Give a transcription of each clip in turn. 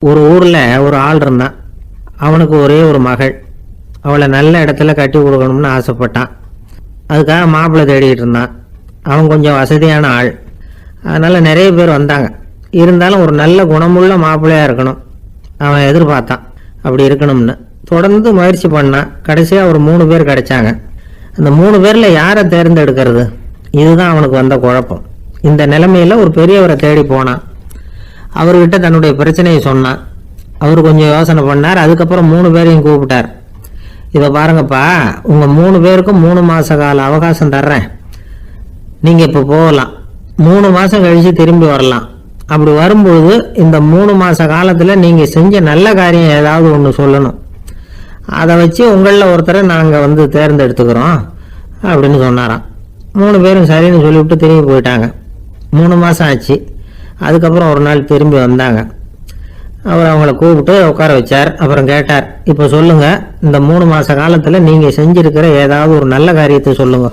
ஒரு ஊரில் ஒரு ஆள் இருந்தான். அவனுக்கு ஒரே ஒரு மகள். அவளை நல்ல இடத்துல கட்டி கொடுக்கணும்னு ஆசைப்பட்டான். அதுக்காக மாப்பிள்ளை தேடிக்கிட்டு இருந்தான். அவன் கொஞ்சம் வசதியான ஆள், அதனால் நிறைய பேர் வந்தாங்க. இருந்தாலும் ஒரு நல்ல குணமுள்ள மாப்பிள்ளையாக இருக்கணும் அவன் எதிர்பார்த்தான். அப்படி இருக்கணும்னு தொடர்ந்து முயற்சி பண்ணான். கடைசியாக ஒரு 3 பேர் கிடைச்சாங்க. அந்த 3 பேரில் யாரை தேர்ந்தெடுக்கிறது, இதுதான் அவனுக்கு வந்த குழப்பம். இந்த நிலைமையில் ஒரு பெரியவரை தேடி போனான். அவர்கிட்ட தன்னுடைய பிரச்சனையை சொன்னான். அவர் கொஞ்சம் யோசனை பண்ணார். அதுக்கப்புறம் 3 பேரையும் கூப்பிட்டார். இதை பாருங்கப்பா, உங்கள் 3 பேருக்கும் 3 மாத கால அவகாசம் தர்றேன். நீங்கள் இப்போ போகலாம். 3 மாதம் கழித்து திரும்பி வரலாம். அப்படி வரும்பொழுது இந்த 3 மாத காலத்தில் நீங்கள் செஞ்ச நல்ல காரியம் ஏதாவது ஒன்று சொல்லணும். அதை வச்சு உங்களில் ஒருத்தரை நாங்கள் தேர்ந்தெடுத்துக்கிறோம் அப்படின்னு சொன்னாராம். 3 பேரும் சரின்னு சொல்லிவிட்டு திரும்பி போயிட்டாங்க. 3 மாதம் ஆச்சு. அதுக்கப்புறம் ஒரு நாள் திரும்பி வந்தாங்க. அவர் அவங்கள கூப்பிட்டு உட்கார வச்சார். அப்புறம் கேட்டார், இப்போ சொல்லுங்கள், இந்த 3 மாத காலத்தில் நீங்கள் செஞ்சுருக்கிற ஏதாவது ஒரு நல்ல காரியத்தை சொல்லுங்க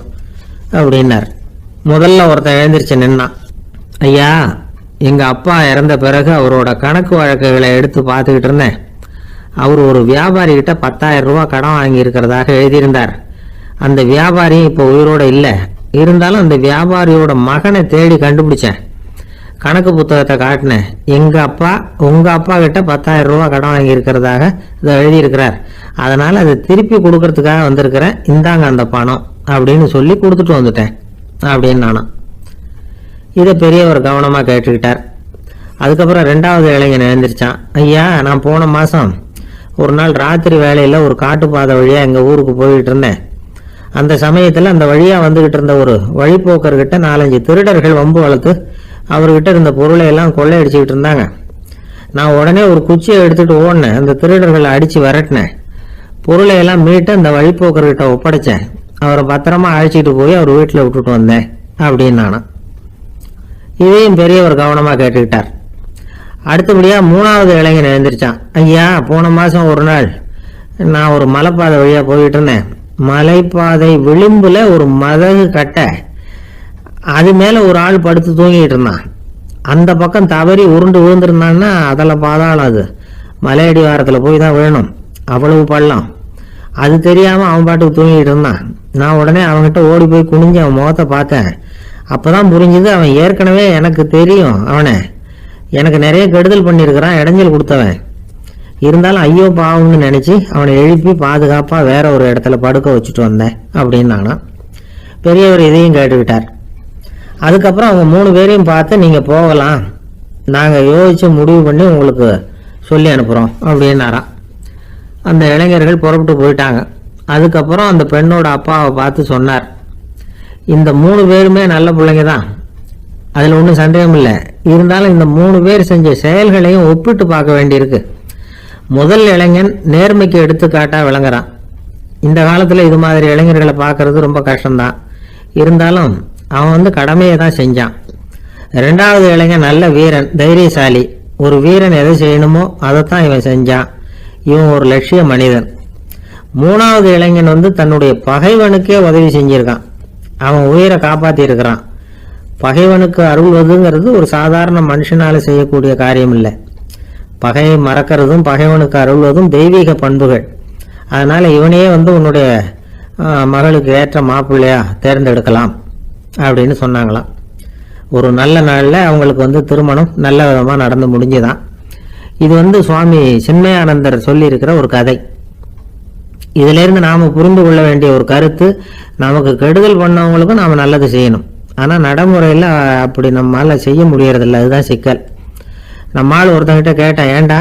அப்படின்னார். முதல்ல ஒருத்தன் எழுந்திரிச்சு நின்னான். ஐயா, எங்கள் அப்பா இறந்த பிறகு அவரோட கணக்கு வழக்குகளை எடுத்து பார்த்துக்கிட்டு இருந்தேன். அவர் ஒரு வியாபாரிகிட்ட 10,000 ரூபா கடன் வாங்கியிருக்கிறதாக எழுதியிருந்தார். அந்த வியாபாரியும் இப்போ உயிரோடு இல்லை. இருந்தாலும் அந்த வியாபாரியோட மகனை தேடி கண்டுபிடிச்சேன். கணக்கு புத்தகத்தை காட்டினேன். உங்கள் அப்பா கிட்ட 10,000 ரூபா கடன் வாங்கியிருக்கிறதாக இதை எழுதியிருக்கிறார். அதனால் அதை திருப்பி கொடுக்கறதுக்காக வந்திருக்கிறேன். இந்தாங்க அந்த பணம் அப்படின்னு சொல்லி கொடுத்துட்டு வந்துட்டேன் அப்படின்னு நானும். இதை பெரியவர் கவனமாக கேட்டுக்கிட்டார். அதுக்கப்புறம் 2வது இளைஞன் எழுந்திரிச்சான். ஐயா, நான் போன மாதம் ஒரு நாள் ராத்திரி வேளையில் ஒரு காட்டுப்பாதை வழியாக எங்கள் ஊருக்கு போய்கிட்டு இருந்தேன். அந்த சமயத்தில் அந்த வழியாக வந்துக்கிட்டு இருந்த ஒரு வழிப்போக்கர்கிட்ட 4-5 திருடர்கள் வம்பு வளர்த்து அவர்கிட்ட இருந்த பொருளை எல்லாம் கொள்ளையடிச்சுக்கிட்டு இருந்தாங்க. நான் உடனே ஒரு குச்சியை எடுத்துகிட்டு ஓடினேன். அந்த திருடர்களை அடித்து விரட்டினேன். பொருளை எல்லாம் மீட்டு அந்த வழிப்போக்கர்கிட்ட ஒப்படைச்சேன். அவரை பத்திரமா அழைச்சிட்டு போய் அவர் வீட்டில் விட்டுட்டு வந்தேன் அப்படின்னு நானும். இதையும் பெரியவர் கவனமாக கேட்டுக்கிட்டார். அடுத்தபடியாக 3வது இளைஞன் எழுந்திரிச்சான். ஐயா, போன மாதம் ஒரு நாள் நான் ஒரு மலைப்பாதை வழியாக போயிட்டு இருந்தேன். மலைப்பாதை விளிம்பில் ஒரு மதகு கட்டை, அது மேலே ஒரு ஆள் படுத்து தூங்கிட்டு இருந்தான். அந்த பக்கம் தவறி உருண்டு விழுந்திருந்தான்னா அதில் பாதாளம். அது மலையடி வாரத்தில் போய் தான் விழணும். அவ்வளவு பள்ளம். அது தெரியாமல் அவன் பாட்டுக்கு தூங்கிட்டு இருந்தான். நான் உடனே அவன்கிட்ட ஓடி போய் குனிஞ்சு அவன் முகத்தை பார்த்தேன். அப்போ தான் புரிஞ்சுது, அவன் ஏற்கனவே எனக்கு தெரியும். அவனை எனக்கு நிறைய கெடுதல் பண்ணியிருக்கிறான், இடைஞ்சல் கொடுத்தவன். இருந்தாலும் ஐயோ பாவம்னு நினச்சி அவனை எழுப்பி பாதுகாப்பாக வேற ஒரு இடத்துல படுக்க வச்சுட்டு வந்தேன் அப்படின்னு நானும். பெரியவர் இதையும் கேட்டுக்கிட்டார். அதுக்கப்புறம் அவங்க 3 பேரையும் பார்த்து, நீங்கள் போகலாம், நாங்கள் யோசித்து முடிவு பண்ணி உங்களுக்கு சொல்லி அனுப்புகிறோம் அப்படின்னாராம். அந்த இளைஞர்கள் புறப்பட்டு போயிட்டாங்க. அதுக்கப்புறம் அந்த பெண்ணோட அப்பாவை பார்த்து சொன்னார், இந்த 3 பேருமே நல்ல பிள்ளைங்க தான், அதில் ஒன்றும் சந்தேகம் இல்லை. இருந்தாலும் இந்த 3 பேர் செஞ்ச செயல்களையும் ஒப்பிட்டு பார்க்க வேண்டியிருக்கு. முதல் இளைஞன் நேர்மைக்கு எடுத்துக்காட்டாக விளங்குறான். இந்த காலத்தில் இது மாதிரி இளைஞர்களை பார்க்கறது ரொம்ப கஷ்டம்தான். இருந்தாலும் அவன் கடமையை தான் செஞ்சான். 2வது இளைஞன் நல்ல வீரன், தைரியசாலி. ஒரு வீரன் எதை செய்யணுமோ அதைத்தான் இவன் செஞ்சான். இவன் ஒரு லட்சிய மனிதன். 3வது இளைஞன் தன்னுடைய பகைவனுக்கே உதவி செஞ்சிருக்கான். அவன் உயிரை காப்பாற்றி இருக்கிறான். பகைவனுக்கு அருள்வதுங்கிறது ஒரு சாதாரண மனுஷனால செய்யக்கூடிய காரியம் இல்லை. பகையை மறக்கிறதும் பகைவனுக்கு அருள்வதும் தெய்வீக பண்புகள். அதனால் இவனையே உன்னுடைய மகளுக்கு ஏற்ற மாப்பிள்ளையா தேர்ந்தெடுக்கலாம் அப்படின்னு சொன்னாங்களாம். ஒரு நல்ல நாளில் அவங்களுக்கு திருமணம் நல்ல விதமாக நடந்து முடிஞ்சுதான். இது சுவாமி சின்மயானந்தர் சொல்லியிருக்கிற ஒரு கதை. இதிலேருந்து நாம் புரிந்து கொள்ள வேண்டிய ஒரு கருத்து, நமக்கு கெடுதல் பண்ணவங்களுக்கும் நாம் நல்லது செய்யணும். ஆனால் நடைமுறையில் அப்படி நம்மளால் செய்ய முடியறதில்ல. அதுதான் சிக்கல். நம்மால் ஒருத்தங்கிட்ட கேட்டேன், ஏண்டா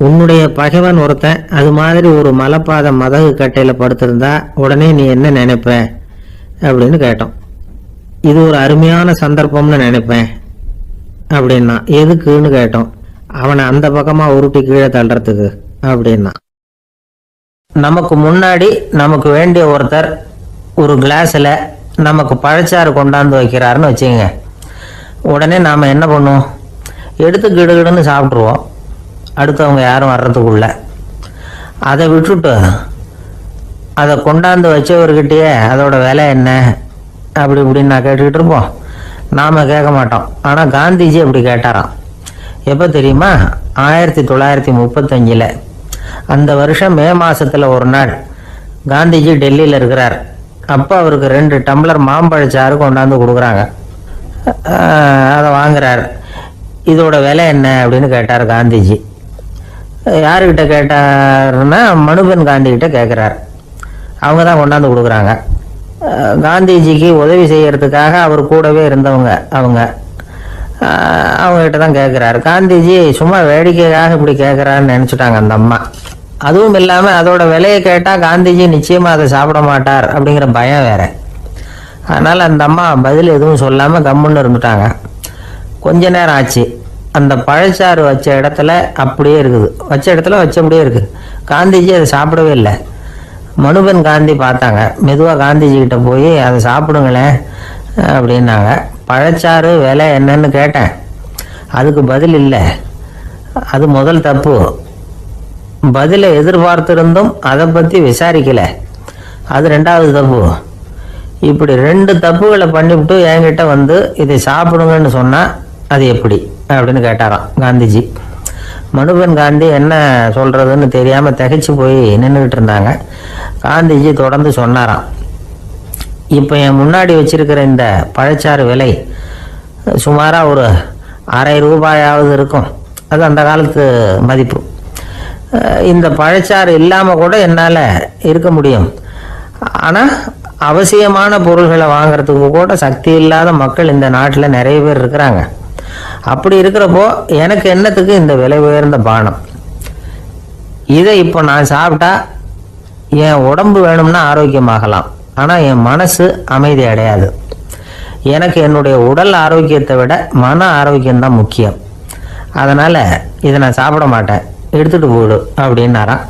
உன்னுடைய பகைவன் ஒருத்தன் அது மாதிரி ஒரு மலைப்பாதை மதகு கட்டையில் படுத்திருந்தா உடனே நீ என்ன நினைப்ப அப்படின்னு கேட்டோம். இது ஒரு அருமையான சந்தர்ப்பம்னு நினைப்பேன் அப்படின்னா. எதுக்குன்னு கேட்டோம். அவனை அந்த பக்கமாக உருட்டி கீழே தள்ளுறதுக்கு அப்படின்னா. நமக்கு முன்னாடி நமக்கு வேண்டிய ஒருத்தர் ஒரு கிளாஸில் நமக்கு பழச்சாறு கொண்டாந்து வைக்கிறாருன்னு வச்சுங்க. உடனே நாம் என்ன பண்ணுவோம், எடுத்து கிடுகிடுன்னு சாப்பிட்ருவோம், அடுத்தவங்க யாரும் வர்றதுக்குள்ள. அதை விட்டுட்டு அதை கொண்டாந்து வச்சவர்கிட்டயே அதோட விலை என்ன அப்படி இப்படின்னு நான் கேட்டுக்கிட்டு இருப்போம். நாம் கேட்க மாட்டோம். ஆனால் காந்திஜி அப்படி கேட்டாராம். எப்போ தெரியுமா? 1935. அந்த வருஷம் மே மாதத்தில் ஒரு நாள் காந்திஜி டெல்லியில் இருக்கிறார். அப்போ அவருக்கு 2 டம்ளர் மாம்பழச்சாறு கொண்டாந்து கொடுக்குறாங்க. அதை வாங்குறார். இதோட விலை என்ன அப்படின்னு கேட்டார் காந்திஜி. யாருக்கிட்ட கேட்டாருன்னா மனுபென் காந்திகிட்ட கேட்குறார். அவங்க தான் கொண்டாந்து கொடுக்குறாங்க. காந்திஜிக்கு உதவி செய்கிறதுக்காக அவர் கூடவே இருந்தவங்க அவங்ககிட்ட தான் கேட்குறாரு. காந்திஜி சும்மா வேடிக்கைக்காக இப்படி கேட்குறாருன்னு நினச்சிட்டாங்க அந்த அம்மா. அதுவும் இல்லாமல் அதோட விலையை கேட்டால் காந்திஜி நிச்சயமாக அதை சாப்பிட மாட்டார் அப்படிங்கிற பயம் வேற. அதனால் அந்த அம்மா பதில் எதுவும் சொல்லாமல் கம்முன்னு இருந்துட்டாங்க. கொஞ்ச நேரம் ஆச்சு. அந்த பழச்சாறு வச்ச இடத்துல அப்படியே இருக்குது. வச்சபடியே இருக்குது. காந்திஜி அதை சாப்பிடவே இல்லை. மனுபென் காந்தி பார்த்தாங்க. மெதுவாக காந்திஜிக்கிட்ட போய் அதை சாப்பிடுங்களேன் அப்படின்னாங்க. பழச்சாறு விலை என்னன்னு கேட்டேன். அதுக்கு பதில் இல்லை. அது முதல் தப்பு. பதிலை எதிர்பார்த்திருந்தும் அதை பற்றி விசாரிக்கலை. அது 2வது தப்பு. இப்படி 2 தப்புகளை பண்ணிவிட்டு என்கிட்ட வந்து இதை சாப்பிடுங்கன்னு சொன்னால் அது எப்படி அப்படின்னு கேட்டாராம் காந்திஜி. மனுபென் காந்தி என்ன சொல்கிறதுன்னு தெரியாமல் திகைச்சு போய் நின்றுக்கிட்டு இருந்தாங்க. காந்திஜி தொடர்ந்து சொன்னாராம், இப்போ என் முன்னாடி வச்சிருக்கிற இந்த பழச்சாறு விலை சுமாராக ஒரு ₹1/2 இருக்கும். அது அந்த காலத்து மதிப்பு. இந்த பழச்சாறு இல்லாமல் கூட என்னால் இருக்க முடியும். ஆனால் அவசியமான பொருள்களை வாங்கிறதுக்கு கூட சக்தி இல்லாத மக்கள் இந்த நாட்டில் நிறைய பேர் இருக்கிறாங்க. அப்படி இருக்கிறப்போ எனக்கு என்னத்துக்கு இந்த விலை உயர்ந்த பானம்? இதை இப்போ நான் சாப்பிட்டா என் உடம்பு வேணும்னா ஆரோக்கியமாகலாம், ஆனால் என் மனசு அமைதி அடையாது. எனக்கு என்னுடைய உடல் ஆரோக்கியத்தை விட மன ஆரோக்கியம்தான் முக்கியம். அதனால் இதை நான் சாப்பிட மாட்டேன், எடுத்துகிட்டு போயிடு அப்படின்னாராம்.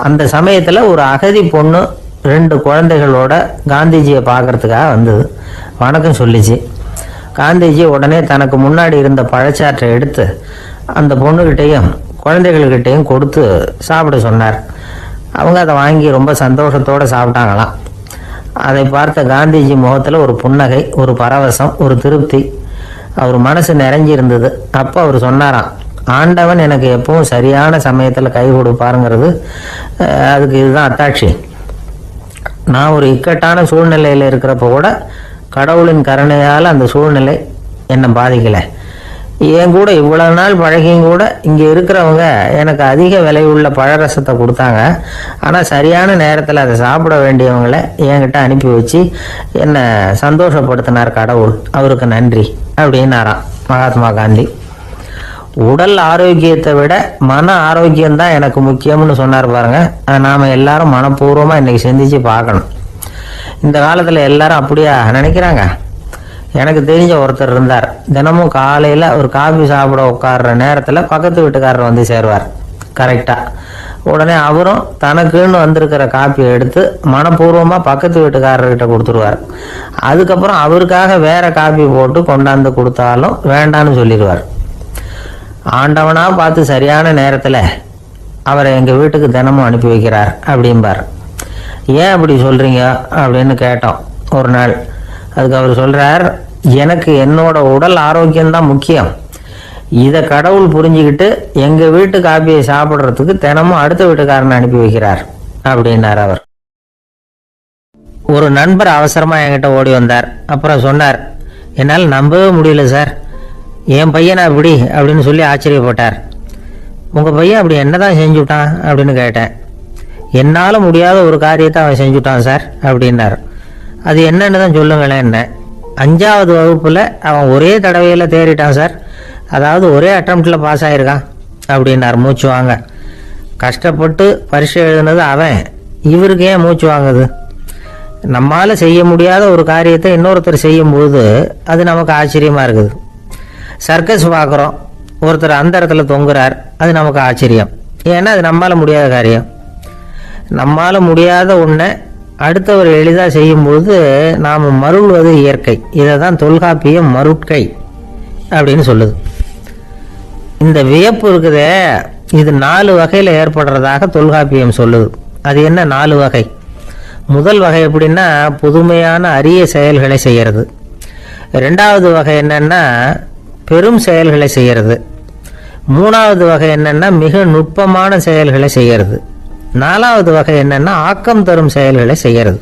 அந்த சமயத்தில் ஒரு அகதி பொண்ணு 2 குழந்தைகளோட காந்திஜியை பார்க்கறதுக்காக வந்தது. வணக்கம் சொல்லிச்சு. காந்திஜி உடனே தனக்கு முன்னாடி இருந்த பழச்சாற்றை எடுத்து அந்த பொண்ணுக்கிட்டையும் குழந்தைகள்கிட்டையும் கொடுத்து சாப்பிட சொன்னார். அவங்க அதை வாங்கி ரொம்ப சந்தோஷத்தோடு சாப்பிட்டாங்களாம். அதை பார்த்த காந்திஜி முகத்தில் ஒரு புன்னகை, ஒரு பரவசம், ஒரு திருப்தி. அவர் மனசு நிறைஞ்சி இருந்தது. அப்போ அவர் சொன்னாராம், ஆண்டவன் எனக்கு எப்பவும் சரியான சமயத்தில் கை கொடுப்பாருங்கிறது அதுக்கு இதுதான் அத்தாட்சி. நான் ஒரு இக்கட்டான சூழ்நிலையில் இருக்கிறப்ப கூட கடவுளின் கருணையால் அந்த சூழ்நிலை என்னை பாதிக்கலை. என் கூட இவ்வளோ நாள் பழகியும் கூட இங்கே இருக்கிறவங்க எனக்கு அதிக விலை உள்ள பழரசத்தை கொடுத்தாங்க. ஆனால் சரியான நேரத்தில் அதை சாப்பிட வேண்டியவங்களை என்கிட்ட அனுப்பி வச்சு என்னை சந்தோஷப்படுத்தினார் கடவுள். அவருக்கு நன்றி அப்படின்னாராம் மகாத்மா காந்தி. உடல் ஆரோக்கியத்தை விட மன ஆரோக்கியம்தான் எனக்கு முக்கியம்னு சொன்னார் பாருங்க. நாம் எல்லாரும் மனப்பூர்வமாக இன்றைக்கி சிந்திச்சு பார்க்கணும். இந்த காலத்தில் எல்லாரும் அப்படியா நினைக்கிறாங்க? எனக்கு தெரிஞ்ச ஒருத்தர் இருந்தார். தினமும் காலையில் ஒரு காஃபி சாப்பிட உட்கார்ற நேரத்தில் பக்கத்து வீட்டுக்காரர் வந்து சேருவார் கரெக்டாக. உடனே அவரும் தனக்குன்னு வந்திருக்கிற காப்பியை எடுத்து மனப்பூர்வமாக பக்கத்து வீட்டுக்காரர்கிட்ட கொடுத்துருவார். அதுக்கப்புறம் அவருக்காக வேற காப்பி போட்டு கொண்டாந்து கொடுத்தாலும் வேண்டான்னு சொல்லிடுவார். ஆண்டவனாக பார்த்து சரியான நேரத்தில் அவரை எங்கள் வீட்டுக்கு தினமும் அனுப்பி வைக்கிறார் அப்படிம்பார். ஏன் அப்படி சொல்கிறீங்க அப்படின்னு கேட்டோம் ஒரு நாள். அதுக்கு அவர் சொல்கிறார், எனக்கு என்னோட உடல் ஆரோக்கியம்தான் முக்கியம். இதை கடவுள் புரிஞ்சுக்கிட்டு எங்கள் வீட்டு காப்பியை சாப்பிட்றதுக்கு தினமும் அடுத்த வீட்டுக்காரனை அனுப்பி வைக்கிறார் அப்படின்னார் அவர். ஒரு நண்பர் அவசரமாக என்கிட்ட ஓடி வந்தார். அப்புறம் சொன்னார், என்னால் நம்பவே முடியல சார், என் பையனை அப்படி அப்படின்னு சொல்லி ஆச்சரியப்பட்டார். உங்கள் பையன் அப்படி என்ன தான் செஞ்சுட்டான் அப்படின்னு கேட்டேன். என்னால் முடியாத ஒரு காரியத்தை அவன் செஞ்சுட்டான் சார் அப்படின்னார். அது என்னன்னு தான் சொல்லுங்களேன். என்ன 5வது வகுப்பில் அவன் ஒரே தடவையில் தேறிட்டான் சார். அதாவது ஒரே அட்டம்ப்டில் பாஸ் ஆகிருக்கான் அப்படின்னார் மூச்சு வாங்க. கஷ்டப்பட்டு பரீட்சை எழுதுனது அவன், இவருக்கு ஏன் மூச்சு வாங்குது? நம்மால் செய்ய முடியாத ஒரு காரியத்தை இன்னொருத்தர் செய்யும்போது அது நமக்கு ஆச்சரியமாக இருக்குது. சர்க்கஸ் பார்க்குறோம், ஒருத்தர் அந்த இடத்துல தொங்குறார், அது நமக்கு ஆச்சரியம். ஏன்னா அது நம்மால் முடியாத காரியம். நம்மால் முடியாத ஒன்றை அடுத்தவர் எளிதாக செய்யும்போது நாம் மருள்வது இயற்கை. இதை தான் தொல்காப்பியம் மருட்கை அப்படின்னு சொல்லுது. இந்த வியப்பு இருக்குதே, இது 4 வகையில் ஏற்படுறதாக தொல்காப்பியம் சொல்லுது. அது என்ன 4 வகை? முதல் வகை எப்படின்னா புதுமையான அரிய செயல்களை செய்கிறது. 2வது வகை என்னன்னா பெரும் செயல்களை செய்கிறது. மூணாவது வகை என்னன்னா மிக நுட்பமான செயல்களை செய்யறது. நாலாவது வகை என்னன்னா ஆக்கம் தரும் செயல்களை செய்யறது.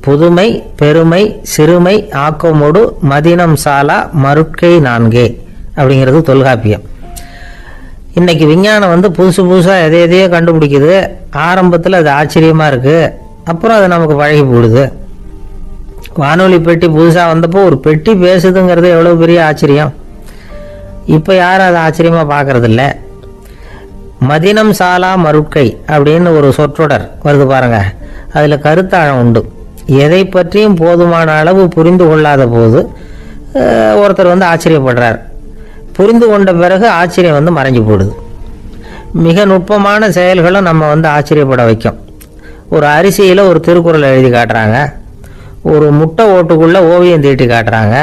புதுமை பெருமை சிறுமை ஆக்கமோடு மதினம் சாலா மருட்கை நான்கே அப்படிங்கிறது தொல்காப்பியம். இன்னைக்கு விஞ்ஞானம் புதுசு புதுசாக எதையோ கண்டுபிடிக்குது. ஆரம்பத்தில் அது ஆச்சரியமாக இருக்குது, அப்புறம் அது நமக்கு பழகி போடுது. வானொலி பெட்டி புதுசாக வந்தப்போ ஒரு பெட்டி பேசுதுங்கிறது எவ்வளோ பெரிய ஆச்சரியம். இப்போ யாரும் அதை ஆச்சரியமாக பார்க்கறதில்ல. மதினம் சாலா மருட்கை அப்படின்னு ஒரு சொற்றொடர் வருது பாருங்க, அதில் கருத்தாழம் உண்டு. எதை பற்றியும் போதுமான அளவு புரிந்து கொள்ளாத போது ஒருத்தர் ஆச்சரியப்படுறார். புரிந்து கொண்ட பிறகு ஆச்சரியம் மறைஞ்சு போடுது. மிக நுட்பமான செயல்களும் நம்ம ஆச்சரியப்பட வைக்கும். ஒரு அரிசியில் ஒரு திருக்குறள் எழுதி காட்டுறாங்க, ஒரு முட்டை ஓட்டுக்குள்ளே ஓவியம் தீட்டி காட்டுறாங்க.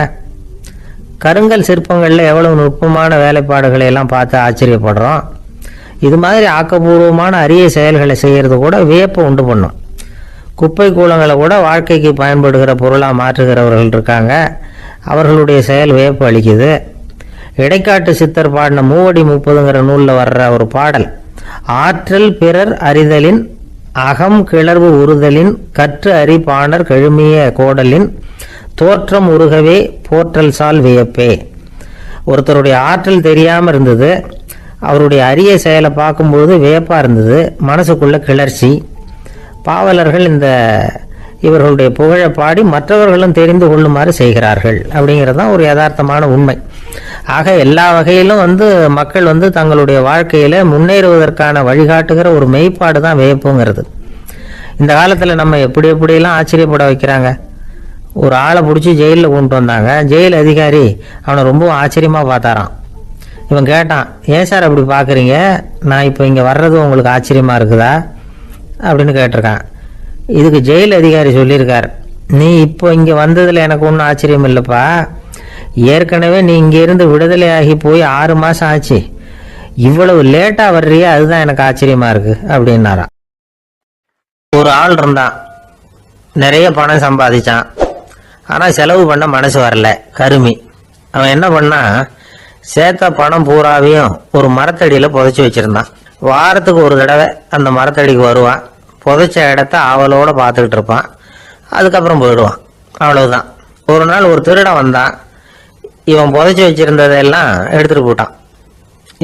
கருங்கல் சிற்பங்களில் எவ்வளவு நுட்பமான வேலைப்பாடுகளை எல்லாம் பார்த்து ஆச்சரியப்படுறோம். இது மாதிரி ஆக்கப்பூர்வமான அரிய செயல்களை செய்கிறது கூட வியப்பை உண்டு பண்ணும். குப்பை கூலங்களை கூட வாழ்க்கைக்கு பயன்படுகிற பொருளாக மாற்றுகிறவர்கள் இருக்காங்க, அவர்களுடைய செயல் வியப்பு அளிக்குது. இடைக்காட்டு சித்தர் பாடின மூவடி 30ங்கிற நூலில் வர்ற ஒரு பாடல், ஆற்றல் பிறர் அறிதலின் அகம் கிளர்வு உறுதலின் கற்று அறி பாணர் கெழுமிய கோடலின் தோற்றம் உருகவே போற்றல் சால் வியப்பே. ஒருத்தருடைய ஆற்றல் தெரியாமல் இருந்தது, அவருடைய அரிய செயலை பார்க்கும்போது வியப்பாக இருந்தது, மனசுக்குள்ள கிளர்ச்சி. பாவலர்கள் இவர்களுடைய புகழை பாடி மற்றவர்களும் தெரிந்து கொள்ளுமாறு செய்கிறார்கள் அப்படிங்கிறது தான் ஒரு யதார்த்தமான உண்மை. ஆக எல்லா வகையிலும் மக்கள் தங்களுடைய வாழ்க்கையில் முன்னேறுவதற்கான வழிகாட்டுகிற ஒரு மெய்ப்பாடு தான் வியப்புங்கிறது. இந்த காலத்தில் நம்ம எப்படியெல்லாம் ஆச்சரியப்பட வைக்கிறாங்க. ஒரு ஆளை பிடிச்சி ஜெயிலில் கொண்டு வந்தாங்க. ஜெயில் அதிகாரி அவனை ரொம்ப ஆச்சரியமாக பார்த்தாராம். இவன் கேட்டான், ஏன் சார் அப்படி பார்க்குறீங்க, நான் இப்போ இங்கே வர்றது உங்களுக்கு ஆச்சரியமாக இருக்குதா அப்படின்னு கேட்டிருக்கான். இதுக்கு ஜெயில் அதிகாரி சொல்லியிருக்கார், நீ இப்போ இங்கே வந்ததில் எனக்கு ஒன்றும் ஆச்சரியம் இல்லைப்பா, ஏற்கனவே நீ இங்கேருந்து விடுதலையாகி போய் 6 மாதம் ஆச்சு, இவ்வளவு லேட்டாக வர்றியா, அதுதான் எனக்கு ஆச்சரியமாக இருக்குது அப்படின்னாராம். ஒரு ஆள் இருந்தான், நிறைய பணம் சம்பாதிச்சான், ஆனால் செலவு பண்ண மனசு வரல, கருமி. அவன் என்ன பண்ணான், சேர்த்த பணம் பூராவையும் ஒரு மரத்தடியில் புதைச்சி வச்சுருந்தான். வாரத்துக்கு ஒரு தடவை அந்த மரத்தடிக்கு வருவான், புதைச்ச இடத்த ஆவலோடு பார்த்துக்கிட்டு இருப்பான், அதுக்கப்புறம் போயிடுவான். அவ்வளவுதான். ஒரு நாள் ஒரு திருடன் வந்தான், இவன் புதைச்சி வச்சுருந்ததெல்லாம் எடுத்துகிட்டு போட்டான்.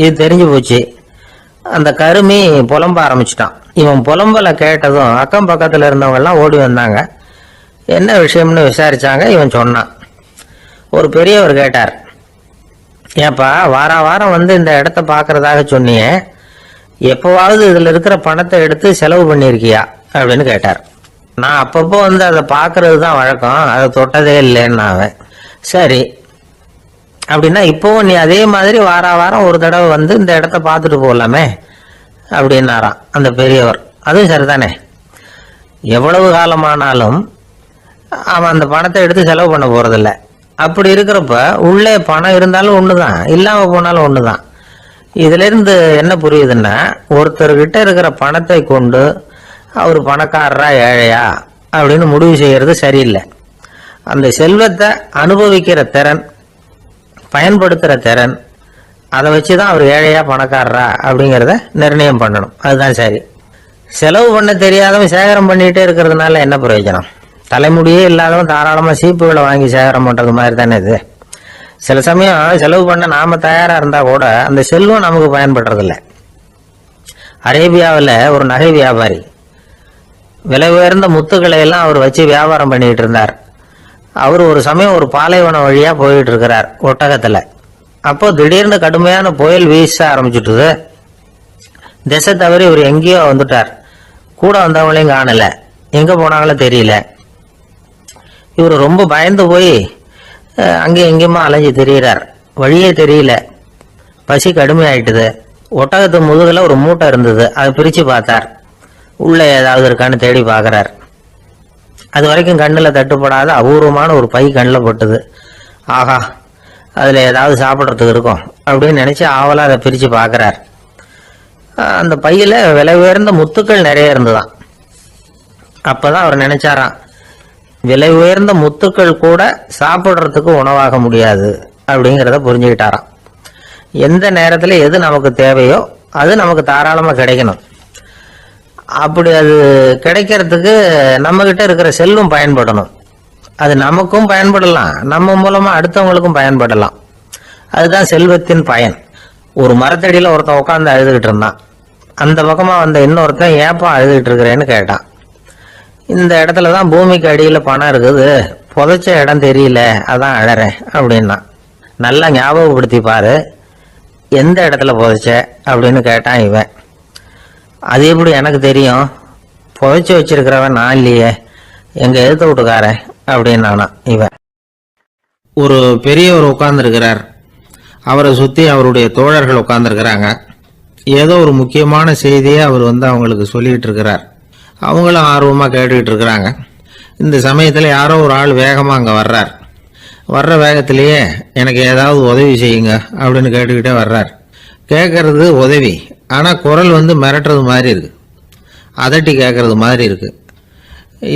இது தெரிஞ்சு போச்சு. அந்த கருமி புலம்ப ஆரம்பிச்சிட்டான். இவன் புலம்பலை கேட்டதும் அக்கம் பக்கத்தில் இருந்தவங்கெல்லாம் ஓடி வந்தாங்க. என்ன விஷயம்னு விசாரித்தாங்க. இவன் சொன்னான். ஒரு பெரியவர் கேட்டார், ஏப்பா வாரம் இந்த இடத்த பார்க்குறதாக சொன்னியே, எப்போவாவது இதில் இருக்கிற பணத்தை எடுத்து செலவு பண்ணியிருக்கியா அப்படின்னு கேட்டார். நான் அப்பப்போ அதை பார்க்கறது தான் வழக்கம், அதை தொட்டதே இல்லைன்னு அவன். சரி அப்படின்னா இப்போவும் நீ அதே மாதிரி வாரம் ஒரு தடவை இந்த இடத்த பார்த்துட்டு போகலாமே அப்படின்னாராம் அந்த பெரியவர். அதுவும் சரிதானே, எவ்வளவு காலமானாலும் அவன் அந்த பணத்தை எடுத்து செலவு பண்ண போகிறதில்ல. அப்படி இருக்கிறப்ப உள்ளே பணம் இருந்தாலும் ஒன்று தான், இல்லாமல் போனாலும் ஒன்று தான். இதிலிருந்து என்ன புரியுதுன்னா, ஒருத்தர்கிட்ட இருக்கிற பணத்தை கொண்டு அவர் பணக்காரரா ஏழையா அப்படின்னு முடிவு செய்கிறது சரியில்லை. அந்த செல்வத்தை அனுபவிக்கிற திறன், பயன்படுத்துகிற திறன், அதை வச்சு தான் அவர் ஏழையா பணக்காரரா அப்படிங்கிறத நிர்ணயம் பண்ணணும். அதுதான் சரி. செலவு பண்ண தெரியாதவன் சேகரம் பண்ணிகிட்டே இருக்கிறதுனால என்ன பிரயோஜனம்? தலைமுடியே இல்லாதவன் தாராளமாக சீப்புகளை வாங்கி சேகரம் பண்ணுறது மாதிரி தானே இது. சில சமயம் செலவு பண்ண நாம் தயாராக இருந்தால் கூட அந்த செல்வம் நமக்கு பயன்படுறதில்ல. அரேபியாவில் ஒரு நகை வியாபாரி விலை உயர்ந்த முத்துக்களை எல்லாம் அவர் வச்சு வியாபாரம் பண்ணிக்கிட்டு இருந்தார். அவர் ஒரு சமயம் ஒரு பாலைவனம் வழியாக போயிட்டு இருக்கிறார் ஒட்டகத்தில். அப்போ திடீர்னு கடுமையான புயல் வீச ஆரம்பிச்சுட்டுது. திசை தவறி இவர் எங்கேயோ வந்துட்டார். கூட வந்தவங்களையும் காணலை, எங்கே போனாங்களோ தெரியல. இவர் ரொம்ப பயந்து போய் அங்கேயும் எங்கேயுமா அலைஞ்சு தெரிகிறார். வழியே தெரியல, பசி கடுமையாயிட்டுது. ஒட்டகத்து முதுகில் ஒரு மூட்டை இருந்தது, அதை பிரித்து பார்த்தார். உள்ளே ஏதாவது இருக்கான்னு தேடி பார்க்குறார். அது வரைக்கும் கண்ணில் தட்டுப்படாத அபூர்வமான ஒரு பை கண்ணில் பட்டுது. ஆஹா, அதில் ஏதாவது சாப்பிட்றதுக்கு இருக்கும் அப்படின்னு நினச்சி ஆவலாக அதை பிரித்து பார்க்குறார். அந்த பையில் விலை உயர்ந்த முத்துக்கள் நிறைய இருந்துதான். அப்போ தான் அவர் நினச்சாராம், விலை உயர்ந்த முத்துக்கள் கூட சாப்பிட்றதுக்கு உணவாக முடியாது அப்படிங்கிறத புரிஞ்சுக்கிட்டாராம். எந்த நேரத்தில் எது நமக்கு தேவையோ அது நமக்கு தாராளமாக கிடைக்கணும். அப்படி அது கிடைக்கிறதுக்கு நம்மக்கிட்ட இருக்கிற செல்வம் பயன்படணும். அது நமக்கும் பயன்படலாம், நம்ம மூலமாக அடுத்தவங்களுக்கும் பயன்படலாம். அதுதான் செல்வத்தின் பயன். ஒரு மரத்தடியில் ஒருத்தன் உட்காந்து அழுதுகிட்டு இருந்தான். அந்த பக்கமாக வந்த இன்னொருத்தன் ஏப்பா அழுதுகிட்டு இருக்கிறேன்னு கேட்டான். இந்த இடத்துல தான் பூமிக்கு அடியில் பணம் இருக்குது, புதைச்ச இடம் தெரியல, அதான் அழறேன் அப்படின்னா. நல்லா ஞாபகப்படுத்தி பாரு, எந்த இடத்துல புதைச்ச அப்படின்னு கேட்டான் இவன். அது எப்படி எனக்கு தெரியும், புதைச்சி வச்சிருக்கிறவன் நான் இல்லையே, எங்க எழுத்து வீட்டுக்காரன் அப்படின்னானா இவன். ஒரு பெரியவர் உட்கார்ந்துருக்கிறார். அவரை சுற்றி அவருடைய தோழர்கள் உட்கார்ந்துருக்கிறாங்க. ஏதோ ஒரு முக்கியமான செய்தியை அவர் அவங்களுக்கு சொல்லிகிட்டு இருக்கிறார். அவங்களும் ஆர்வமாக கேட்டுக்கிட்டு இருக்கிறாங்க. இந்த சமயத்தில் யாரோ ஒரு ஆள் வேகமாக அங்கே வர்றார். வர்ற வேகத்திலேயே எனக்கு ஏதாவது உதவி செய்யுங்க அப்படின்னு கேட்டுக்கிட்டே வர்றார். கேட்கறது உதவி, ஆனால் குரல் மிரட்டுறது மாதிரி இருக்கு, அதட்டி கேட்கறது மாதிரி இருக்கு.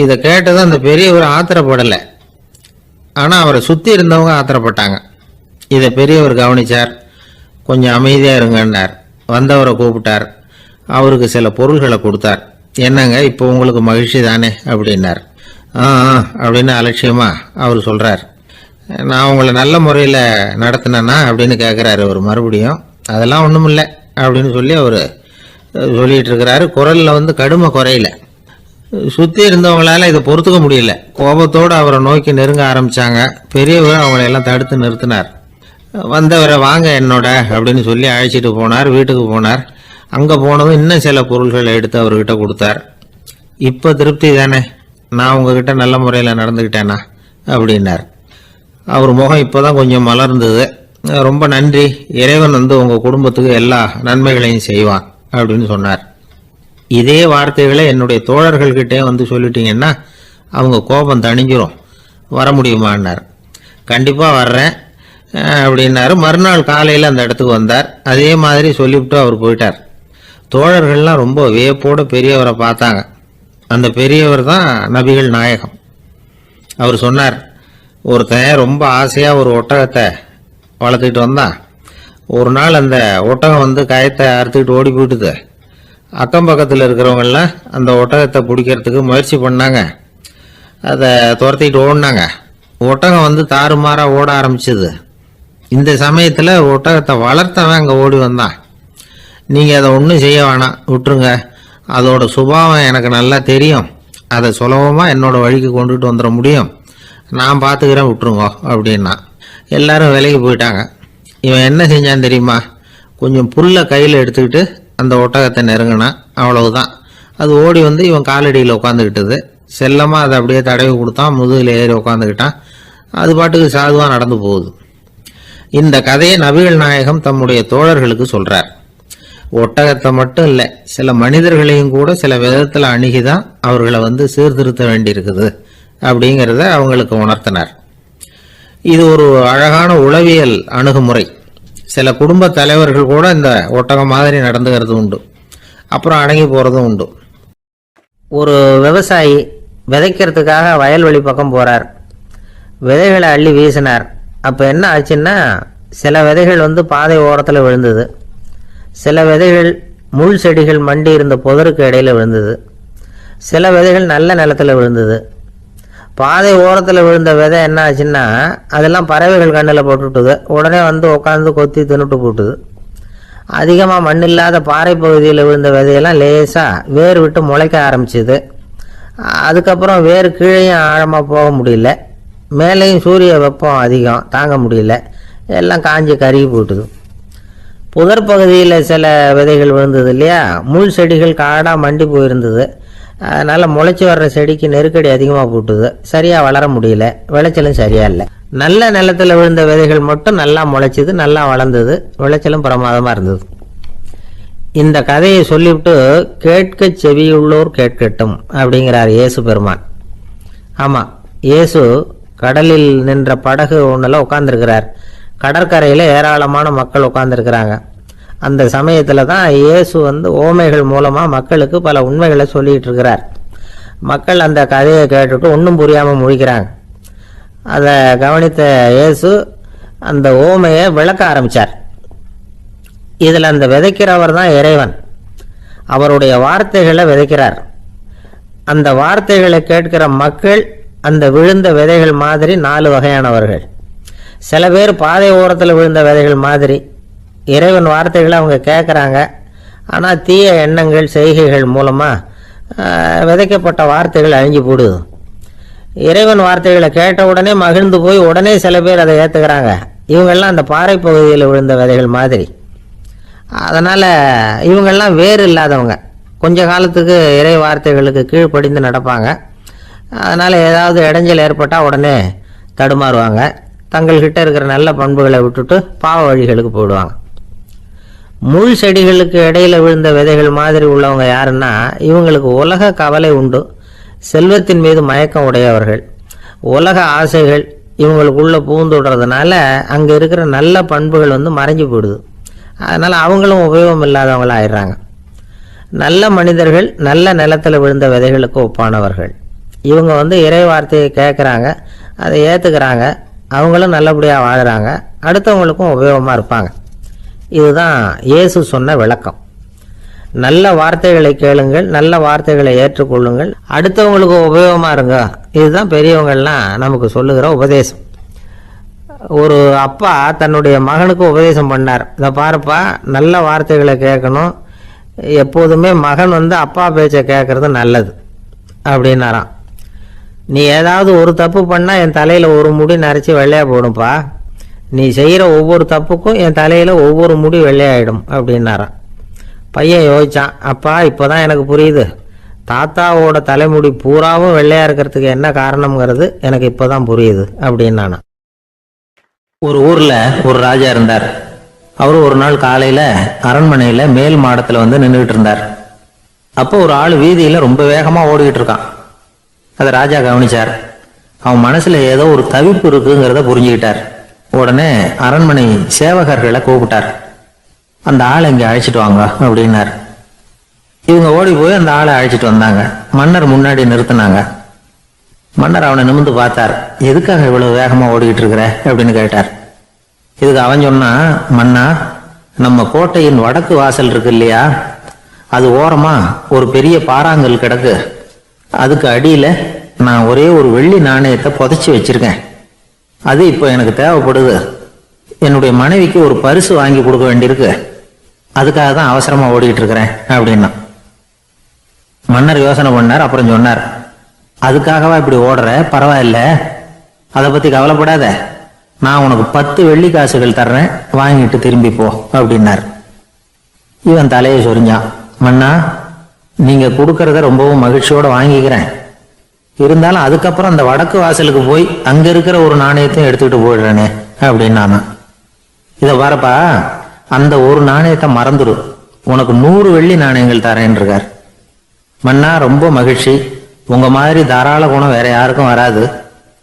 இதை கேட்டதும் அந்த பெரியவர் ஆத்திரப்படலை, ஆனால் அவரை சுற்றி இருந்தவங்க ஆத்திரப்பட்டாங்க. இதை பெரியவர் கவனித்தார். கொஞ்சம் அமைதியாக இருங்கன்னார். வந்தவரை கூப்பிட்டார். அவருக்கு சில பொருள்களை கொடுத்தார். என்னங்க இப்போ உங்களுக்கு மகிழ்ச்சி தானே அப்படின்னார். அப்படின்னு அலட்சியமாக அவர் சொல்கிறார். நான் உங்களை நல்ல முறையில் நடத்தினேன்னா அப்படின்னு கேட்குறாரு அவர் மறுபடியும். அதெல்லாம் ஒன்றும் இல்லை அப்படின்னு சொல்லி அவர் சொல்லிகிட்டு இருக்கிறாரு. குரலில் கடுமை குறையில. சுற்றி இருந்தவங்களால இதை பொறுத்துக்க முடியல. கோபத்தோடு அவரை நோக்கி நெருங்க ஆரம்பித்தாங்க. பெரியவர் அவங்களையெல்லாம் தடுத்து நிறுத்தினார். வந்தவரை வாங்க என்னோட அப்படின்னு சொல்லி அழைச்சிட்டு போனார். வீட்டுக்கு போனார். அங்கே போனதும் இன்னும் சில பொருள்களை எடுத்து அவர்கிட்ட கொடுத்தார். இப்போ திருப்தி தானே, நான் உங்ககிட்ட நல்ல முறையில் நடந்துக்கிட்டேனா அப்படின்னார். அவர் முகம் இப்போ தான் கொஞ்சம் மலர்ந்தது. ரொம்ப நன்றி, இறைவன் உங்கள் குடும்பத்துக்கு எல்லா நன்மைகளையும் செய்வான் அப்படின்னு சொன்னார். இதே வார்த்தைகளை என்னுடைய தோழர்கள்கிட்டே சொல்லிட்டீங்கன்னா அவங்க கோபம் தணிஞ்சிரும், வர முடியுமான்னார். கண்டிப்பாக வர்றேன் அப்படின்னாரு. மறுநாள் காலையில் அந்த இடத்துக்கு வந்தார். அதே மாதிரி சொல்லிவிட்டு அவர் போயிட்டார். தோழர்கள்லாம் ரொம்ப வியப்போடு பெரியவரை பார்த்தாங்க. அந்த பெரியவர் தான் நபிகள் நாயகம். அவர் சொன்னார், ஒருத்தன் ரொம்ப ஆசையாக ஒரு ஒட்டகத்தை வளர்த்துக்கிட்டு வந்தான். ஒரு நாள் அந்த ஒட்டகம் கயத்தை அறுத்துக்கிட்டு ஓடி போயிட்டுது. அக்கம் பக்கத்தில் இருக்கிறவங்கெல்லாம் அந்த ஒட்டகத்தை பிடிக்கிறதுக்கு முயற்சி பண்ணாங்க. அதை துரத்திக்கிட்டு ஓடினாங்க. ஒட்டகம் தாறுமாறாக ஓட ஆரம்பிச்சது. இந்த சமயத்தில் ஒட்டகத்தை வளர்த்தவன் அங்கே ஓடி வந்தான். நீங்கள் அதை ஒன்றும் செய்ய வேணாம், விட்டுருங்க, அதோட சுபாவம் எனக்கு நல்லா தெரியும், அதை சுலபமாக என்னோட வழிக்கு கொண்டுட்டு வந்துட முடியும், நான் பார்த்துக்கிறேன், விட்டுருங்க அப்படின்னா. எல்லாரும் விலைக்கு போயிட்டாங்க. இவன் என்ன செஞ்சான்னு தெரியுமா, கொஞ்சம் புல்லை கையில் எடுத்துக்கிட்டு அந்த ஒட்டகத்தை நெருங்கினான். அவ்வளவுதான். அது ஓடி இவன் காலடியில் உட்காந்துக்கிட்டது. செல்லமாக அதை அப்படியே தடவி கொடுத்தான். முதுகில் ஏறி உட்காந்துக்கிட்டான். அது பாட்டுக்கு சாதுவாக நடந்து போகுது. இந்த கதையை நபிகள் நாயகம் தம்முடைய தோழர்களுக்கு சொல்றார். ஒட்டகத்தை மட்டும் இல்லை, சில மனிதர்களையும் கூட சில விதத்தில் அணுகிதான் அவர்களை சீர்திருத்த வேண்டியிருக்குது அப்படிங்கிறத அவங்களுக்கு உணர்த்தினார். இது ஒரு அழகான உளவியல் அணுகுமுறை. சில குடும்ப தலைவர்கள் கூட இந்த ஒட்டகம் மாதிரி நடந்துகிறது உண்டு, அப்புறம் அடங்கி போகிறதும் உண்டு. ஒரு விவசாயி விதைக்கிறதுக்காக வயல்வெளி பக்கம் போகிறார். விதைகளை அள்ளி வீசினார். அப்போ என்ன ஆச்சுன்னா, சில விதைகள் பாதை ஓரத்தில் விழுந்தது. சில விதைகள் முள் செடிகள் மண்டி இருந்த புதருக்கு இடையில் விழுந்தது. சில விதைகள் நல்ல நிலத்தில் விழுந்தது. பாதை ஓரத்தில் விழுந்த விதை என்ன ஆச்சுன்னா, அதெல்லாம் பறவைகள் கண்ணில் போட்டுவிட்டுது. உடனே உட்காந்து கொத்தி தின்னுட்டு போட்டுது. அதிகமாக மண் இல்லாத பாறை பகுதியில் விழுந்த விதையெல்லாம் லேசாக வேர் விட்டு முளைக்க ஆரம்பிச்சிது. அதுக்கப்புறம் வேர் கீழேயும் ஆழமாக போக முடியல, மேலேயும் சூரிய வெப்பம் அதிகம் தாங்க முடியல, எல்லாம் காஞ்சி கருகி போட்டுது. புதர் பகுதியில் சில விதைகள் விழுந்தது இல்லையா, முள் செடிகள் காடாக மண்டி போயிருந்தது. அதனால் முளைச்சி வர்ற செடிக்கு நெருக்கடி அதிகமாக போட்டுது, சரியாக வளர முடியல, விளைச்சலும் சரியாக இல்லை. நல்ல நிலத்தில் விழுந்த விதைகள் மட்டும் நல்லா முளைச்சிது, நல்லா வளர்ந்தது, விளைச்சலும் பிரமாதமாக இருந்தது. இந்த கதையை சொல்லிவிட்டு கேட்க செவியுள்ளோர் கேட்கட்டும் அப்படிங்கிறார் இயேசு பெருமான். ஆமாம், இயேசு கடலில் நின்ற படகு ஒன்றில் உட்காந்துருக்கிறார். கடற்கரையில் ஏராளமான மக்கள் உட்காந்துருக்கிறாங்க. அந்த சமயத்தில் தான் இயேசு ஓமைகள் மூலமாக மக்களுக்கு பல உண்மைகளை சொல்லிகிட்டு இருக்கிறார். மக்கள் அந்த கதையை கேட்டுட்டு ஒன்றும் புரியாமல் முழிக்கிறாங்க. அதை கவனித்த இயேசு அந்த ஓமையை விளக்க ஆரம்பித்தார். இதில் அந்த விதைக்கிறவர் தான் இறைவன். அவருடைய வார்த்தைகளை விதைக்கிறார். அந்த வார்த்தைகளை கேட்கிற மக்கள் அந்த விழுந்த விதைகள் மாதிரி 4 வகையானவர்கள். சில பேர் பாதை ஓரத்தில் விழுந்த விதைகள் மாதிரி. இறைவன் வார்த்தைகளை அவங்க கேட்குறாங்க, ஆனால் தீய எண்ணங்கள் செய்கைகள் மூலமாக விதைக்கப்பட்ட வார்த்தைகள் அழிஞ்சு போடுது. இறைவன் வார்த்தைகளை கேட்ட உடனே மகிழ்ந்து போய் உடனே சில பேர் அதை ஏற்றுக்கிறாங்க. இவங்கெல்லாம் அந்த பாறை பகுதியில் விழுந்த விதைகள் மாதிரி. அதனால் இவங்கெல்லாம் வேறு இல்லாதவங்க. கொஞ்ச காலத்துக்கு இறை வார்த்தைகளுக்கு கீழ்ப்படிந்து நடப்பாங்க. அதனால் ஏதாவது இடைஞ்சல் ஏற்பட்டால் உடனே தடுமாறுவாங்க. தங்கள்கிட்ட இருக்கிற நல்ல பண்புகளை விட்டுட்டு பாவ வழிகளுக்கு போயிடுவாங்க. முள் செடிகளுக்கு இடையில் விழுந்த விதைகள் மாதிரி உள்ளவங்க யாருன்னா, இவங்களுக்கு உலக கவலை உண்டு, செல்வத்தின் மீது மயக்கம் உடையவர்கள். உலக ஆசைகள் இவங்களுக்குள்ளே பூந்துடுறதுனால அங்கே இருக்கிற நல்ல பண்புகள் மறைஞ்சு போயிடுது. அதனால் அவங்களும் உபயோகம் இல்லாதவங்களாக ஆயிடுறாங்க. நல்ல மனிதர்கள் நல்ல நிலத்தில் விழுந்த விதைகளுக்கு ஒப்பானவர்கள். இவங்க இறை வார்த்தையை கேட்குறாங்க, அதை ஏற்றுக்கிறாங்க, அவங்களும் நல்லபடியாக வாழ்கிறாங்க, அடுத்தவங்களுக்கும் உபயோகமாக இருப்பாங்க. இதுதான் இயேசு சொன்ன விளக்கம். நல்ல வார்த்தைகளை கேளுங்கள், நல்ல வார்த்தைகளை ஏற்றுக்கொள்ளுங்கள், அடுத்தவங்களுக்கு உபயோகமாக இருங்க. இதுதான் பெரியவங்கள்லாம் நமக்கு சொல்லுகிற உபதேசம். ஒரு அப்பா தன்னுடைய மகனுக்கு உபதேசம் பண்ணார். இதை பாருப்பா, நல்ல வார்த்தைகளை கேட்கணும், எப்போதுமே மகன் அப்பா பேச்சை கேட்கறது நல்லது அப்படின்னாராம். நீ ஏதாவது ஒரு தப்பு பண்ணால் என் தலையில் ஒரு முடி நரைச்சி வெள்ளையாக போடும்பா, நீ செய்கிற ஒவ்வொரு தப்புக்கும் என் தலையில் ஒவ்வொரு முடி வெள்ளையாயிடும் அப்படின்னாராம். பையன் யோசிச்சான், அப்பா இப்போதான் எனக்கு புரியுது, தாத்தாவோட தலைமுடி பூராவும் வெள்ளையாக இருக்கிறதுக்கு என்ன காரணம்ங்கிறது எனக்கு இப்போ தான் புரியுது அப்படின்னானா. ஒரு ஊரில் ஒரு ராஜா இருந்தார். அவர் ஒரு நாள் காலையில் அரண்மனையில் மேல் மாடத்தில் நின்றுக்கிட்டு இருந்தார். அப்போ ஒரு ஆள் வீதியில் ரொம்ப வேகமாக ஓடிக்கிட்டு இருக்கான். அதை ராஜா கவனிச்சார். அவன் மனசில் ஏதோ ஒரு தவிப்பு இருக்குங்கிறத புரிஞ்சுக்கிட்டார். உடனே அரண்மனை சேவகர்களை கூப்பிட்டார். அந்த ஆளை இங்கே அழைச்சிட்டு வாங்க அப்படின்னார். இவங்க ஓடி போய் அந்த ஆளை அழைச்சிட்டு வந்தாங்க. மன்னர் முன்னாடி நிறுத்தினாங்க. மன்னர் அவனை நிமிர்ந்து பார்த்தார். எதுக்காக இவ்வளவு வேகமாக ஓடிக்கிட்டு இருக்கிற அப்படின்னு கேட்டார். இதுக்கு அவன் சொன்னா, மன்னா, நம்ம கோட்டையின் வடக்கு வாசல் இருக்கு இல்லையா, அது ஓரமா ஒரு பெரிய பாறாங்கல் கிடக்கு. அதுக்கு அடியில நான் ஒரே ஒரு வெள்ளி நாணயத்தை புதைச்சி வச்சிருக்கேன். அது இப்போ எனக்கு தேவைப்படுது. என்னுடைய மனைவிக்கு ஒரு பரிசு வாங்கி கொடுக்க வேண்டியிருக்கு. அதுக்காக தான் அவசரமா ஓடிக்கிட்டு இருக்கிறேன் அப்படின்னா. மன்னர் யோசனை பண்ணார். அப்புறம் சொன்னார், அதுக்காகவா இப்படி ஓடுற? பரவாயில்ல, அதை பத்தி கவலைப்படாத. நான் உனக்கு 10 வெள்ளி காசுகள் தர்றேன், வாங்கிட்டு திரும்பி போ அப்படின்னார். இவன் தலையை சொரிஞ்சான். மன்னா, நீங்க கொடுக்கறத ரொம்பவும் மகிழ்ச்சியோட வாங்கிக்கிறேன். இருந்தாலும் அதுக்கப்புறம் அந்த வடக்கு வாசலுக்கு போய் அங்க இருக்கிற ஒரு நாணயத்தையும் எடுத்துக்கிட்டு போயிடுறேனே அப்படின்னானா. இதை பாருப்பா, அந்த ஒரு நாணயத்தை மறந்துடு, உனக்கு 100 வெள்ளி நாணயங்கள் தரேன் இருக்கார். மன்னா, ரொம்ப மகிழ்ச்சி, உங்க மாதிரி தாராள குணம் வேற யாருக்கும் வராது.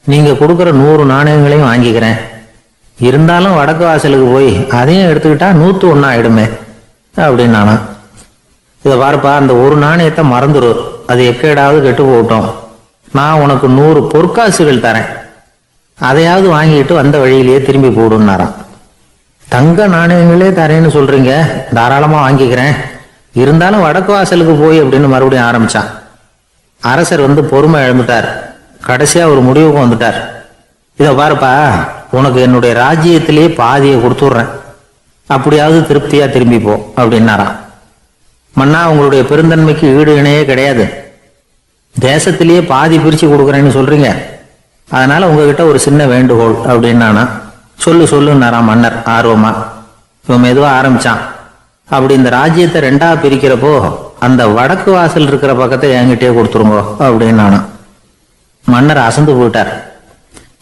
நீங்க கொடுக்குற 100 நாணயங்களையும் வாங்கிக்கிறேன். இருந்தாலும் வடக்கு வாசலுக்கு போய் அதையும் எடுத்துக்கிட்டா 101 ஆயிடுமே அப்படின்னானா. இதை பாருப்பா, அந்த ஒரு நாணயத்தை மறந்துடு, அது எக்கேடாவது கெட்டு போகட்டும். நான் உனக்கு 100 பொற்காசுகள் தரேன், அதையாவது வாங்கிட்டு வந்த வழியிலேயே திரும்பி போடுன்னாராம். தங்க நாணயங்களே தரேன்னு சொல்றீங்க, தாராளமா வாங்கிக்கிறேன். இருந்தாலும் வடக்கு வாசலுக்கு போய் அப்படின்னு மறுபடியும் ஆரம்பிச்சான். அரசர் பொறுமை இழந்துட்டார். கடைசியா ஒரு முடிவுக்கு வந்துட்டார். இதை பாருப்பா, உனக்கு என்னுடைய ராஜ்யத்திலேயே பாதியை கொடுத்துட்றேன், அப்படியாவது திருப்தியா திரும்பி போ அப்படின்னாராம். மன்னா, உங்களுடைய பெருந்தன்மைக்கு ஈடு இணையே கிடையாது. தேசத்திலேயே பாதி பிரிச்சு கொடுக்குறேன்னு சொல்றீங்க, அதனால உங்ககிட்ட ஒரு சின்ன வேண்டுகோள் அப்படின்னானா. சொல்லுன்னாராம் மன்னர் ஆர்வமா. இவன் மெதுவா ஆரம்பிச்சான். அப்படி இந்த ராஜ்யத்தை 2ஆ பிரிக்கிறப்போ அந்த வடக்கு வாசல் இருக்கிற பக்கத்தை என்கிட்டயே கொடுத்துருங்கோ அப்படின்னானா. மன்னர் அசந்து போயிட்டார்.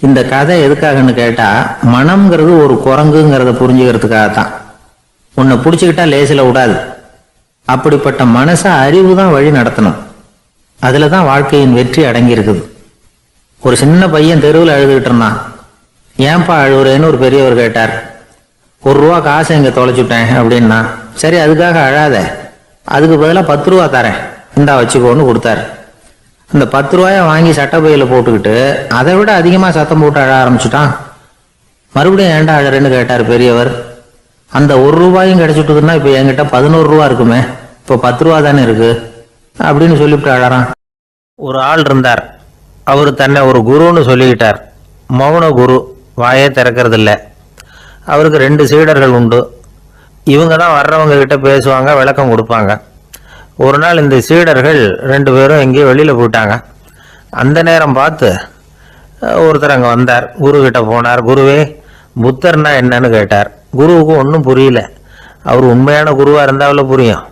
இந்த கதை எதுக்காகன்னு கேட்டா, மனம்ங்கிறது ஒரு குரங்குங்கிறத புரிஞ்சுக்கிறதுக்காகத்தான். உன்னை பிடிச்சுக்கிட்டா லேசில விடாது. அப்படிப்பட்ட மனச அறிவு தான் வழி நடத்தணும். அதுலதான் வாழ்க்கையின் வெற்றி அடங்கி இருக்குது. ஒரு சின்ன பையன் தெருவில் அழுதுகிட்டு இருந்தான். ஏன்பா அழுவுறேன்னு ஒரு பெரியவர் கேட்டார். 1 ரூபா காசை இங்க தொலைச்சுட்டேன் அப்படின்னா. சரி, அதுக்காக அழாத, அதுக்கு பதிலாக 10 ரூபா தரேன், இந்தா வச்சுக்கோன்னு கொடுத்தாரு. அந்த 10 ரூபாய வாங்கி சட்டப்பையில போட்டுக்கிட்டு அதை விட அதிகமா சத்தம் போட்டு அழ ஆரம்பிச்சுட்டான். மறுபடியும் ஏன்டா அழறேன்னு கேட்டார் பெரியவர். அந்த ஒரு ரூபாயும் கிடைச்சிட்டுதுன்னா இப்ப என்கிட்ட 11 ரூபா இருக்குமே, இப்ப 10 ரூபா தானே இருக்கு அப்படின்னு சொல்லிவிட்டு அழறான். ஒரு ஆள் இருந்தார். அவர் தன்னை ஒரு குருன்னு சொல்லிக்கிட்டார். மௌன குரு, வாயே திறக்கிறது இல்லை. அவருக்கு 2 சீடர்கள் உண்டு. இவங்க தான் வர்றவங்க கிட்ட பேசுவாங்க, விளக்கம் கொடுப்பாங்க. ஒரு நாள் இந்த சீடர்கள் 2 பேரும் எங்கேயோ வெளியில் போயிட்டாங்க. அந்த நேரம் பார்த்து ஒருத்தர் அங்கே வந்தார். குரு கிட்ட போனார். குருவே, புத்தர்னா என்னன்னு கேட்டார். குருவுக்கு ஒன்றும் புரியல. அவர் உண்மையான குருவாக இருந்தாவில் புரியும்.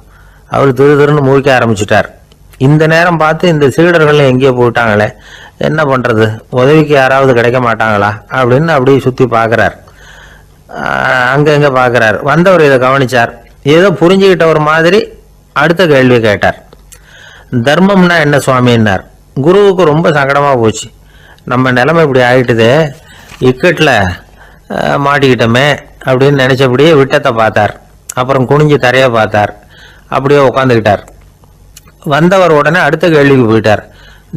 அவர் திருன்னு முழிக்க ஆரம்பிச்சிட்டார். இந்த நேரம் பார்த்து இந்த சீடர்கள் எங்கேயோ போயிட்டாங்களே, என்ன பண்ணுறது, உதவிக்கு யாராவது கிடைக்க மாட்டாங்களா அப்படின்னு அப்படியே சுற்றி பார்க்குறார். அங்கங்கே பார்க்குறார். வந்தவர் இதை கவனிச்சார். ஏதோ புரிஞ்சுக்கிட்ட ஒரு மாதிரி அடுத்த கேள்வி கேட்டார். தர்மம்னா என்ன சுவாமின்னார். குருவுக்கு ரொம்ப சங்கடமாக போச்சு. நம்ம நிலைமை இப்படி ஆகிட்டுதே, இக்கட்டில் மாட்டிக்கிட்டோமே அப்படின்னு நினச்சபடியே விட்டத்தை பார்த்தார். அப்புறம் குனிஞ்சு தரையை பார்த்தார். அப்படியே உட்காந்துக்கிட்டார். வந்தவர் உடனே அடுத்த கேள்விக்கு போயிட்டார்.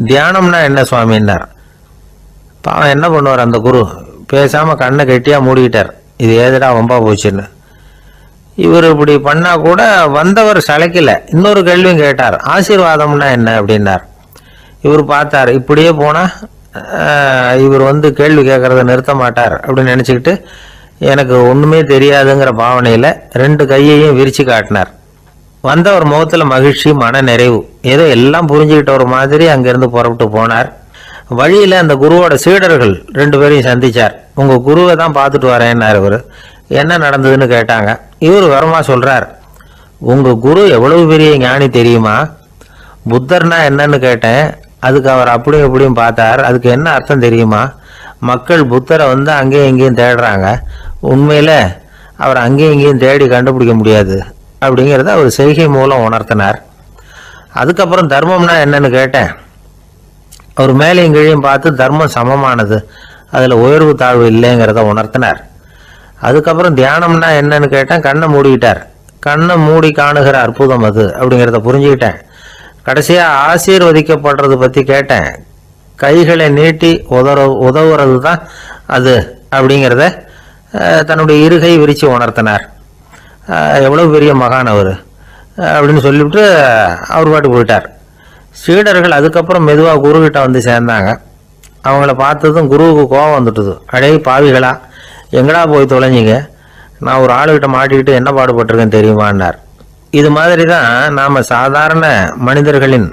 தியானம்னா என்ன சுவாமின்னார். பாவம் என்ன பண்ணுவார் அந்த குரு, பேசாமல் கண்ணை கெட்டியாக மூடிக்கிட்டார். இது ஏதடா வம்பா போச்சுன்னு. இவர் இப்படி பண்ணால் கூட வந்தவர் சளைக்கல. இன்னொரு கேள்வியும் கேட்டார். ஆசீர்வாதம்னா என்ன அப்படின்னார். இவர் பார்த்தார். இப்படியே போனால் இவர் கேள்வி கேட்குறத நிறுத்த மாட்டார் அப்படின்னு நினச்சிக்கிட்டு எனக்கு ஒன்றுமே தெரியாதுங்கிற பாவனையில் 2 கையையும் விரித்து காட்டினார். வந்தவர் முகத்தில் மகிழ்ச்சி, மன நிறைவு, ஏதோ எல்லாம் புரிஞ்சுக்கிட்ட ஒரு மாதிரி அங்கேருந்து புறப்பட்டு போனார். வழியில் அந்த குருவோட சீடர்கள் 2 பேரையும் சந்திச்சார். உங்கள் குருவை தான் பார்த்துட்டு வரேன்னார். இவர் என்ன நடந்ததுன்னு கேட்டாங்க. இவர் வரமா சொல்கிறார். உங்கள் குரு எவ்வளவு பெரிய ஞானி தெரியுமா? புத்தர்னா என்னன்னு கேட்டேன். அதுக்கு அவர் அப்படியும் இப்படியும் பார்த்தார். அதுக்கு என்ன அர்த்தம் தெரியுமா? மக்கள் புத்தரை அங்கேயும் இங்கேயும் தேடுறாங்க. உண்மையில் அவர் அங்கேயும் இங்கேயும் தேடி கண்டுபிடிக்க முடியாது அப்படிங்கிறத அவர் செய்கை மூலம் உணர்த்தினார். அதுக்கப்புறம் தர்மம்னா என்னன்னு கேட்டேன். அவர் மேலேயும் கீழையும் பார்த்து தர்மம் சமமானது, அதில் உயர்வு தாழ்வு இல்லைங்கிறத உணர்த்தினார். அதுக்கப்புறம் தியானம்னா என்னன்னு கேட்டேன். கண்ணை மூடிக்கிட்டார். கண்ணை மூடி காணுகிற அற்புதம் அது அப்படிங்கிறத புரிஞ்சுக்கிட்டேன். கடைசியாக ஆசீர்வதிக்கப்படுறது பற்றி கேட்டேன். கைகளை நீட்டி உதவுறது தான் அது அப்படிங்கிறத தன்னுடைய இருகை விரித்து உணர்த்தினார். எவ்வளோ பெரிய மகான் அவர் அப்படின்னு சொல்லிவிட்டு அவர் பாட்டுக்கு போயிட்டார். சீடர்கள் அதுக்கப்புறம் மெதுவாக குருக்கிட்ட சேர்ந்தாங்க. அவங்கள பார்த்ததும் குருவுக்கு கோபம் வந்துட்டுது. அடே பாவிகளா, எங்கடா போய் தொலைஞ்சிங்க, நான் ஒரு ஆளுகிட்ட மாட்டிக்கிட்டு என்ன பாடுபட்டிருக்கேன் தெரியுமான்னார். இது மாதிரி தான் நாம் சாதாரண மனிதர்களின்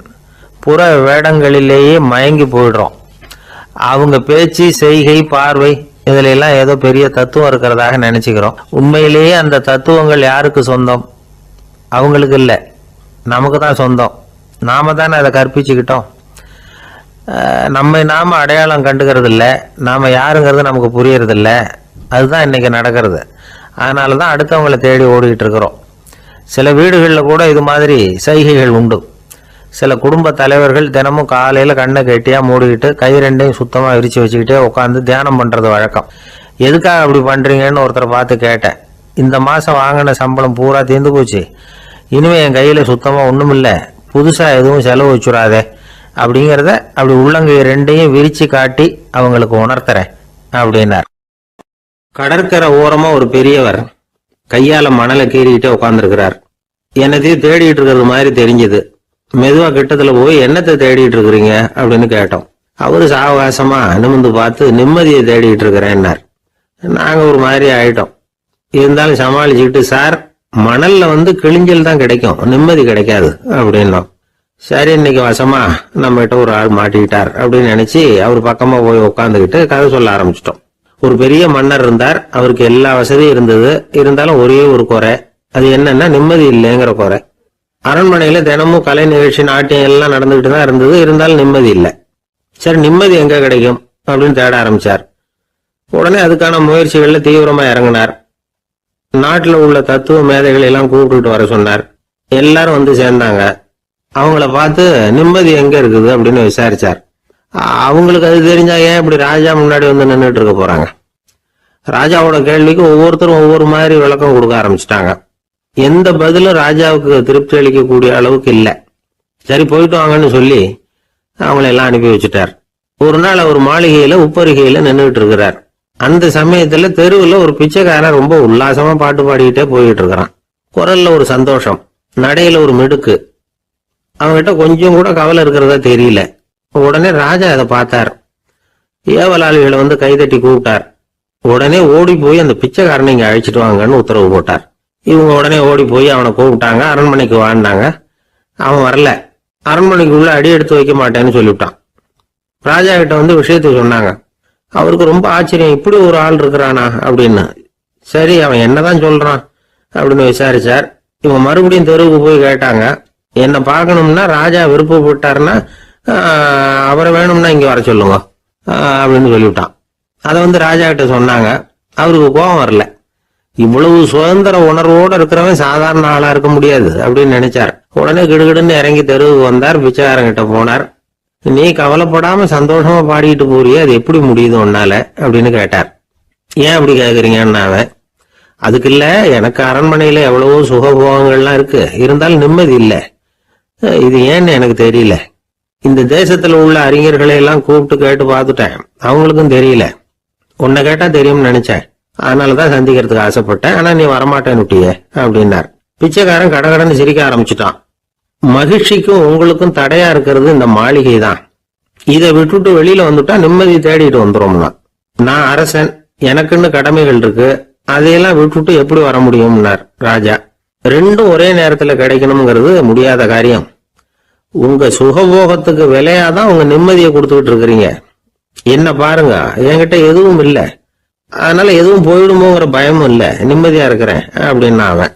புற வேடங்களிலேயே மயங்கி போயிடுறோம். அவங்க பேச்சு, செய்கை, பார்வை இதிலெல்லாம் ஏதோ பெரிய தத்துவம் இருக்கிறதாக நினச்சிக்கிறோம். உண்மையிலேயே அந்த தத்துவங்கள் யாருக்கு சொந்தம்? அவங்களுக்கு இல்லை, நமக்கு தான் சொந்தம். நாம தானே அதை கற்பிச்சுக்கிட்டோம். நாம் அடையாளம் கண்டுக்கிறது இல்லை, நாம் யாருங்கிறது நமக்கு புரியறதில்ல. அதுதான் இன்றைக்கி நடக்கிறது. அதனால தான் அடுத்தவங்களை தேடி ஓடிக்கிட்டு இருக்கிறோம். சில வீடுகளில் கூட இது மாதிரி சைகைகள் உண்டு. சில குடும்ப தலைவர்கள் தினமும் காலையில் கண்ணை கெட்டியாக மூடிக்கிட்டு கை 2ஐயும் சுத்தமாக விரித்து வச்சுக்கிட்டே உட்காந்து தியானம் பண்ணுறது வழக்கம். எதுக்காக அப்படி பண்ணுறீங்கன்னு ஒருத்தரை பார்த்து கேட்டேன். இந்த மாதம் வாங்கின சம்பளம் பூரா தீர்ந்து போச்சு, இனிமேல் என் கையில் சுத்தமாக ஒன்றும் இல்லை, புதுசாக எதுவும் செலவு வச்சுடாதே அப்படிங்கிறத அப்படி உள்ளங்கை 2ஐயும் விரித்து காட்டி அவங்களுக்கு உணர்த்துறேன் அப்படின்னார். கடற்கரை ஓரமாக ஒரு பெரியவர் கையால் மணலை கீறிக்கிட்டே உட்காந்துருக்கிறார். என்னத்தையும் தேடிட்டு இருக்கிறது மாதிரி தெரிஞ்சது. மெதுவா கிட்டத்துல போய் என்னத்தை தேடிட்டு இருக்கிறீங்க அப்படின்னு கேட்டோம். அவரு சாவகாசமா நிமிந்து பார்த்து நிம்மதியை தேடிட்டு இருக்கிறேன்னார். நாங்க ஒரு மாதிரி ஆயிட்டோம். இருந்தாலும் சமாளிச்சுக்கிட்டு, சார் மணல்ல கிழிஞ்சல் தான் கிடைக்கும், நிம்மதி கிடைக்காது அப்படின்னோம். சரி, இன்னைக்கு வசமா நம்ம கிட்ட ஒரு ஆள் மாட்டிக்கிட்டார் அப்படின்னு நினைச்சு அவர் பக்கமா போய் உட்காந்துக்கிட்டு கதை சொல்ல ஆரம்பிச்சிட்டோம். ஒரு பெரிய மன்னர் இருந்தார். அவருக்கு எல்லா வசதியும் இருந்தது. இருந்தாலும் ஒரே ஒரு குறை. அது என்னன்னா நிம்மதி இல்லைங்கிற குறை. அரண்மனையில தினமும் கலை நிகழ்ச்சி, நாட்டியம் எல்லாம் நடந்துகிட்டு தான் இருந்தது. இருந்தாலும் நிம்மதி இல்லை. சரி, நிம்மதி எங்க கிடைக்கும் அப்படின்னு தேட ஆரம்பிச்சார். உடனே அதுக்கான முயற்சிகள்ல தீவிரமா இறங்கினார். நாட்டில் உள்ள தத்துவ மேதைகளை எல்லாம் கூப்பிட்டுட்டு வர சொன்னார். எல்லாரும் சேர்ந்தாங்க. அவங்கள பார்த்து நிம்மதி எங்க இருக்குது அப்படின்னு விசாரிச்சார். அவங்களுக்கு அது தெரிஞ்சா ஏன் இப்படி ராஜா முன்னாடி நின்றுட்டு இருக்க போறாங்க? ராஜாவோட கேள்விக்கு ஒவ்வொருத்தரும் ஒவ்வொரு மாதிரி விளக்கம் கொடுக்க ஆரம்பிச்சிட்டாங்க. எந்த பதிலும் ராஜாவுக்கு திருப்தி அளிக்கக்கூடிய அளவுக்கு இல்லை. சரி, போயிட்டு வாங்கன்னு சொல்லி அவங்கள எல்லாம் அனுப்பி வச்சுட்டார். ஒரு நாள் அவர் மாளிகையில உப்பரிகையில நின்றுட்டு இருக்கிறார். அந்த சமயத்துல தெருவுல ஒரு பிச்சைக்காரன் ரொம்ப உல்லாசமா பாட்டு பாடிக்கிட்டே போயிட்டு இருக்கிறான். குரல்ல ஒரு சந்தோஷம், நடையில ஒரு மிடுக்கு. அவன்கிட்ட கொஞ்சம் கூட கவலை இருக்கிறதா தெரியல. உடனே ராஜா அதை பார்த்தார். ஏவலாளிகளை வந்து கைதட்டி கூப்பிட்டார். உடனே ஓடி போய் அந்த பிச்சைக்காரனை இங்க அழைச்சிட்டு வாங்கன்னு உத்தரவு போட்டார். இவங்க உடனே ஓடி போய் அவனை கூப்பிட்டாங்க. அரண்மனைக்கு வாழ்ந்தாங்க. அவன் வரல. அரண்மனைக்குள்ள அடி எடுத்து வைக்க மாட்டேன்னு சொல்லிவிட்டான். ராஜா கிட்ட வந்து விஷயத்தை சொன்னாங்க. அவருக்கு ரொம்ப ஆச்சரியம், இப்படி ஒரு ஆள் இருக்கிறானா அப்படின்னு. சரி, அவன் என்னதான் சொல்றான் அப்படின்னு விசாரிச்சார். இவன் மறுபடியும் தெருவுக்கு போய் கேட்டாங்க. என்ன பார்க்கணும்னா ராஜா விருப்பப்பட்டாருன்னா அவரை வேணும்னா இங்க வர சொல்லுங்க அப்படின்னு சொல்லிவிட்டான். அதை வந்து ராஜா கிட்ட சொன்னாங்க. அவருக்கு கோபம் வரல. இவ்வளவு சுதந்திர உணர்வோடு இருக்கிறவன் சாதாரண ஆளா இருக்க முடியாது அப்படின்னு நினைச்சார். உடனே கிடுகிடுன்னு இறங்கி தெருவுக்கு வந்தார். பிச்சைக்காரங்கிட்ட போனார். நீ கவலைப்படாம சந்தோஷமா பாடிட்டு போறியே, அது எப்படி முடியுது உன்னால அப்படின்னு கேட்டார். ஏன் அப்படி கேக்குறீங்கன்னு அவன், அதுக்கு இல்ல, எனக்கு அரண்மனையில எவ்வளவோ சுகபோகங்கள்லாம் இருக்கு, இருந்தாலும் நிம்மதி இல்ல. இது ஏன்னு எனக்கு தெரியல. இந்த தேசத்துல உள்ள அறிஞர்களை எல்லாம் கூப்பிட்டு கேட்டு பார்த்துட்டேன், அவங்களுக்கும் தெரியல. உன்னை கேட்டா தெரியும்னு நினைச்சேன், அதனாலதான் சந்திக்கிறதுக்கு ஆசைப்பட்டேன். ஆனா நீ வரமாட்டேன்னுட்டியே அப்படின்னார். பிச்சைக்காரன் கடகடன்னு சிரிக்க ஆரம்பிச்சுட்டான். மகிழ்ச்சிக்கும் உங்களுக்கும் தடையா இருக்கிறது இந்த மாளிகை தான். இதை விட்டுட்டு வெளியில வந்துட்டா நிம்மதி தேடிட்டு வந்துடும்னா. நான் அரசன், எனக்குன்னு கடமைகள் இருக்கு, அதையெல்லாம் விட்டுட்டு எப்படி வர முடியும்னார் ராஜா. ரெண்டும் ஒரே நேரத்துல கிடைக்கணுங்கிறது முடியாத காரியம். உங்க சுகபோகத்துக்கு விலையாதான் உங்க நிம்மதியை கொடுத்துக்கிட்டு இருக்கிறீங்க. என்ன பாருங்க, என்கிட்ட எதுவும் இல்லை, அதனால எதுவும் போயிடுமோங்கிற பயமும் இல்ல, நிம்மதியா இருக்கிறேன் அப்படின்னா அவன்.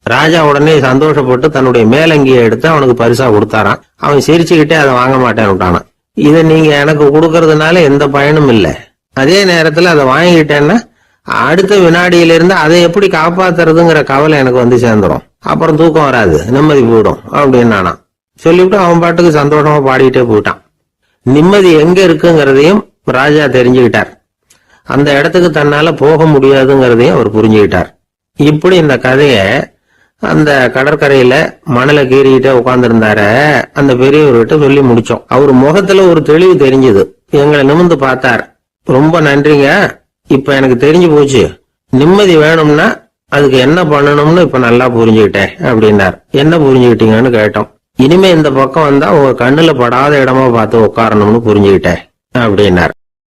ராஜா உடனே சந்தோஷப்பட்டு தன்னுடைய மேலங்கியை எடுத்து அவனுக்கு பரிசா கொடுத்தாரான். அவன் சிரிச்சுக்கிட்டே அதை வாங்க மாட்டேன்னு விட்டானான். இதை நீங்க எனக்கு கொடுக்கறதுனால எந்த பயனும் இல்லை, அதே நேரத்துல அதை வாங்கிட்டேன்னா அடுத்த வினாடியிலிருந்து அதை எப்படி காப்பாத்துறதுங்கிற கவலை எனக்கு வந்து சேர்ந்துடும், அப்புறம் தூக்கம் வராது, நிம்மதி போயிடும் அப்படின்னானா. சொல்லிவிட்டு அவன் பாட்டுக்கு சந்தோஷமா பாடிக்கிட்டே போயிட்டான். நிம்மதி எங்க இருக்குங்கிறதையும் ராஜா தெரிஞ்சுக்கிட்டார். அந்த இடத்துக்கு தன்னால போக முடியாதுங்கிறதையும் அவர் புரிஞ்சுக்கிட்டார். இப்படி இந்த கதைய அந்த கடற்கரையில மணலை கீறிக்கிட்டே உட்கார்ந்துருந்தார அந்த பெரியவர்கிட்ட சொல்லி முடிச்சோம். அவர் முகத்துல ஒரு தெளிவு தெரிஞ்சது. எங்களை நிமிர்ந்து பார்த்தார். ரொம்ப நன்றிங்க, இப்ப எனக்கு தெரிஞ்சு போச்சு, நிம்மதி வேணும்னா அதுக்கு என்ன பண்ணணும்னு இப்ப நல்லா புரிஞ்சுக்கிட்டேன் அப்படின்னார். என்ன புரிஞ்சுக்கிட்டீங்கன்னு கேட்டோம். இனிமே இந்த பக்கம் வந்தா உங்க கண்ணுல படாத இடமா பார்த்து உட்காரணும்னு புரிஞ்சுக்கிட்டேன் அப்படின்னார்.